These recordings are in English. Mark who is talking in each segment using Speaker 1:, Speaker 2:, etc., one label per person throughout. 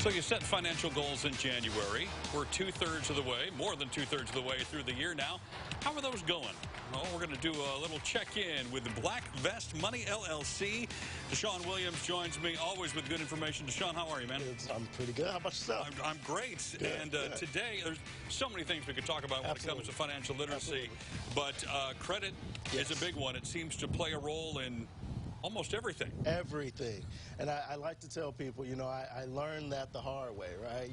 Speaker 1: So you set financial goals in January. We're two-thirds of the way, more than two-thirds of the way through the year now. How are those going? Well, we're going to do a little check-in with the BlackVest Money, LLC. Deshaun Williams joins me, always with good information. Deshaun, how are you, man?
Speaker 2: I'm pretty good. How about yourself?
Speaker 1: I'm great.
Speaker 2: Good,
Speaker 1: and
Speaker 2: good.
Speaker 1: Today, there's so many things we could talk about when
Speaker 2: Absolutely.
Speaker 1: it comes to financial literacy.
Speaker 2: Absolutely.
Speaker 1: But credit is a big one. It seems to play a role in almost everything.
Speaker 2: Everything. And I like to tell people, I learned that the hard way, right?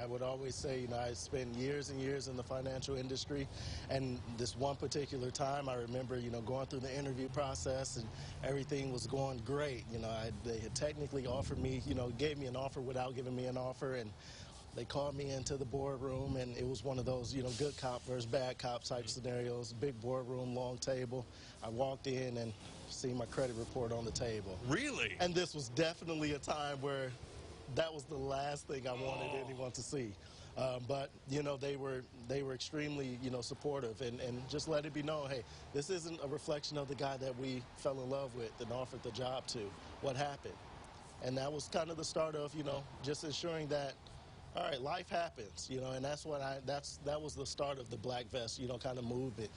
Speaker 2: I would always say, I spent years and years in the financial industry. And this one particular time, I remember, going through the interview process and everything was going great. They had technically offered me, gave me an offer without giving me an offer. And they called me into the boardroom, and it was one of those, good cop versus bad cop type scenarios. Big boardroom, long table. I walked in and seen my credit report on the table.
Speaker 1: Really?
Speaker 2: And this was definitely a time where that was the last thing I wanted anyone to see. But they were extremely supportive and just let it be known, hey, this isn't a reflection of the guy that we fell in love with and offered the job to. What happened? And that was kind of the start of just ensuring that, all right, life happens, and that's what that was the start of the BlackVest, kind of movement.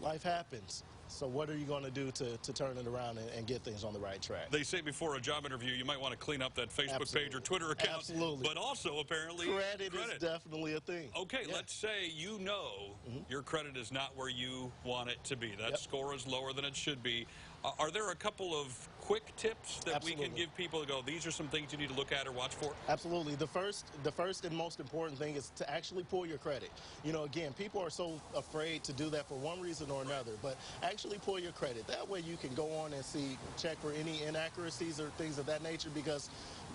Speaker 2: Life happens. So what are you going to do to turn it around and get things on the right track?
Speaker 1: They say before a job interview, you might want to clean up that Facebook page or Twitter account.
Speaker 2: Absolutely.
Speaker 1: But also, apparently,
Speaker 2: credit is definitely a thing.
Speaker 1: Okay,
Speaker 2: Yeah.
Speaker 1: let's say your credit is not where you want it to be. That score is lower than it should be. Are there a couple of quick tips that we can give people to go, these are some things you need to look at or watch for?
Speaker 2: Absolutely. The first and most important thing is to actually pull your credit. Again, people are so afraid to do that for one reason or another, but actually pull your credit. That way you can go on and check for any inaccuracies or things of that nature, because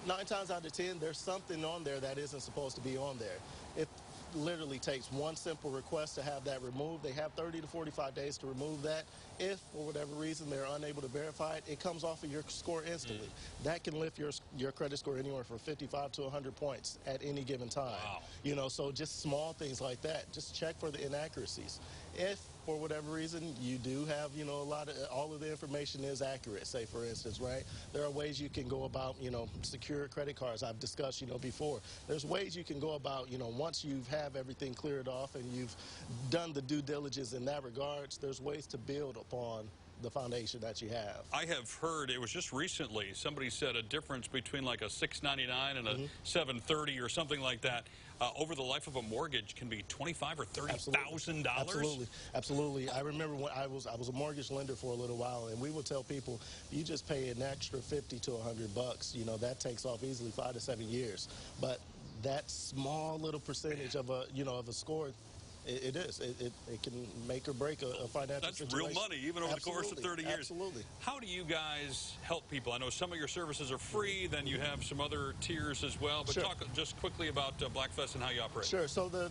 Speaker 2: 9 times out of 10, there's something on there that isn't supposed to be on there. It literally takes one simple request to have that removed. They have 30 to 45 days to remove that. If, for whatever reason, they're unable to verify it, it comes off of your score instantly. That can lift your credit score anywhere from 55 to 100 points at any given time.
Speaker 1: Wow.
Speaker 2: So just small things like that. Just check for the inaccuracies. If, for whatever reason, you do have, all of the information is accurate, say, for instance, right? There are ways you can go about, secure credit cards. I've discussed, before. There's ways you can go about, once you have everything cleared off and you've done the due diligence in that regards, there's ways to build upon the foundation that you have.
Speaker 1: I have heard, it was just recently, somebody said a difference between like a $699 and a $730 or something like that over the life of a mortgage can be $25,000 or $30,000.
Speaker 2: Absolutely, absolutely. I remember when I was a mortgage lender for a little while, and we would tell people, you just pay an extra 50 to 100 bucks. That takes off easily 5 to 7 years. But that small little percentage of a score. It can make or break a financial situation.
Speaker 1: That's real money, even over the course of 30 years.
Speaker 2: Absolutely.
Speaker 1: How do you guys help people? I know some of your services are free, then you have some other tiers as well, but talk just quickly about BlackVest and how you operate.
Speaker 2: Sure. So the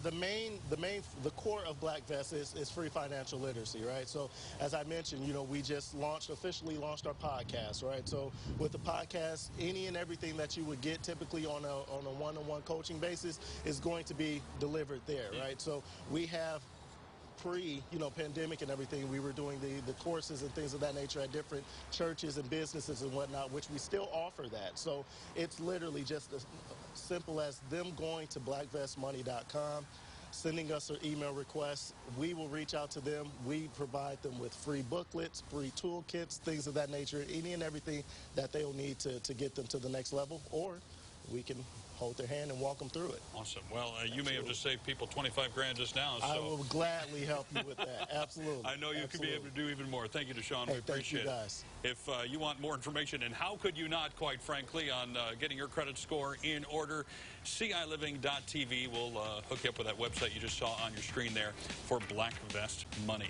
Speaker 2: core of BlackVest is free financial literacy, right? So as I mentioned, we just officially launched our podcast, right? So with the podcast, any and everything that you would get typically on a one-on-one coaching basis is going to be delivered there, right? So we have pre-pandemic and everything, we were doing the courses and things of that nature at different churches and businesses and whatnot, which we still offer that. So it's literally just as simple as them going to blackvestmoney.com, sending us an email request. We will reach out to them. We provide them with free booklets, free toolkits, things of that nature, any and everything that they'll need to get them to the next level, or we can hold their hand and walk them through it.
Speaker 1: Awesome. Well, you may have just saved people 25 grand just now. So.
Speaker 2: I will gladly help you with that. Absolutely.
Speaker 1: I know you can be able to do even more. Thank you, Deshaun.
Speaker 2: Hey,
Speaker 1: we appreciate
Speaker 2: thank you guys.
Speaker 1: it. If you want more information, and how could you not, quite frankly, on getting your credit score in order, CILiving.tv will hook you up with that website you just saw on your screen there for BlackVest Money.